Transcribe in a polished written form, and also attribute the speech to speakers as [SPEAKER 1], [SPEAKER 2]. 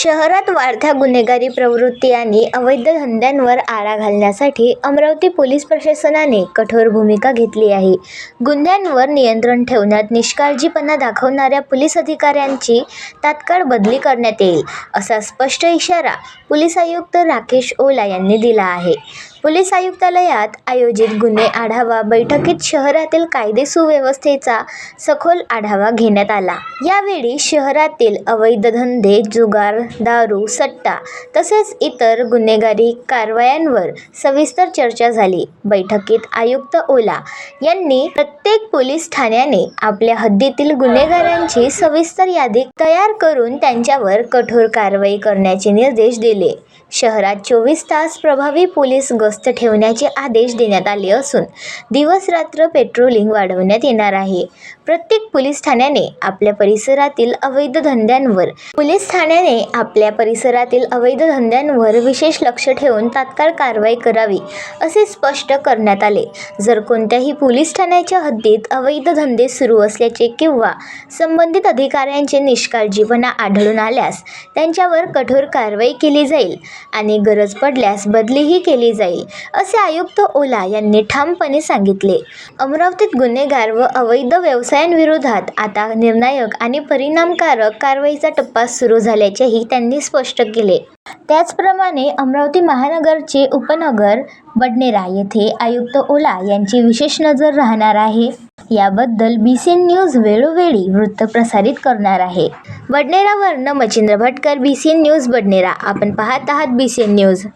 [SPEAKER 1] शहरात वाढत्या गुन्हेगारी प्रवृत्ती आणि अवैध धंद्यांवर आळा घालण्यासाठी अमरावती पोलीस प्रशासनाने कठोर भूमिका घेतली आहे. गुन्ह्यांवर नियंत्रण ठेवण्यात निष्काळजीपणा दाखवणाऱ्या पोलीस अधिकाऱ्यांची तात्काळ बदली करण्यात येईल, असा स्पष्ट इशारा पोलीस आयुक्त राकेश ओला यांनी दिला आहे. पोलीस आयुक्तालयात आयोजित गुन्हे आढावा बैठकीत शहरातील कायदे सुव्यवस्थेचा सखोल आढावा घेण्यात आला. यावेळी शहरातील अवैध धंदे, जुगार, दारू, सट्टा तसेच इतर गुन्हेगारी कारवायांवर सविस्तर चर्चा झाली. बैठकीत आयुक्त ओला यांनी प्रत्येक पोलीस ठाण्याने आपल्या हद्दीतील गुन्हेगारांची सविस्तर यादी तयार करून त्यांच्यावर कठोर कारवाई करण्याचे निर्देश दिले. शहरात 24 तास प्रभावी पोलीस गस्त ठेवण्याचे आदेश देण्यात आले असून दिवस-रात्र पेट्रोलिंग वाढवण्यात येणार आहे. प्रत्येक पोलीस ठाण्याने आपल्या परिसरातील अवैध धंद्यांवर विशेष लक्ष ठेवून तात्काळ कारवाई करावी, असे स्पष्ट करण्यात आले. जर कोणत्याही पोलीस ठाण्याच्या हद्दीत अवैध धंदे सुरू असल्याचे किंवा संबंधित अधिकाऱ्यांचे निष्काळजीपणा आढळून आल्यास त्यांच्यावर कठोर कारवाई केली जाईल आणि गरज पडल्यास बदलीही केली जाईल, असे आयुक्त ओला यांनी ठामपणे सांगितले. अमरावतीत गुन्हेगार व अवैध व्यवसायांविरोधात आता निर्णायक आणि परिणामकारक कारवाईचा टप्पा सुरू झाल्याचेही त्यांनी स्पष्ट केले. त्याचप्रमाणे अमरावती महानगरचे उपनगर बडनेरा येथे आयुक्त ओला यांची विशेष नजर राहणार आहे. याबद्दल BCN न्यूज वेळोवेळी वृत्त प्रसारित करणार आहे. बडनेरावरून मच्छिंद्र भटकर, BCN न्यूज बडनेरा. आपण पाहत आहात BCN न्यूज.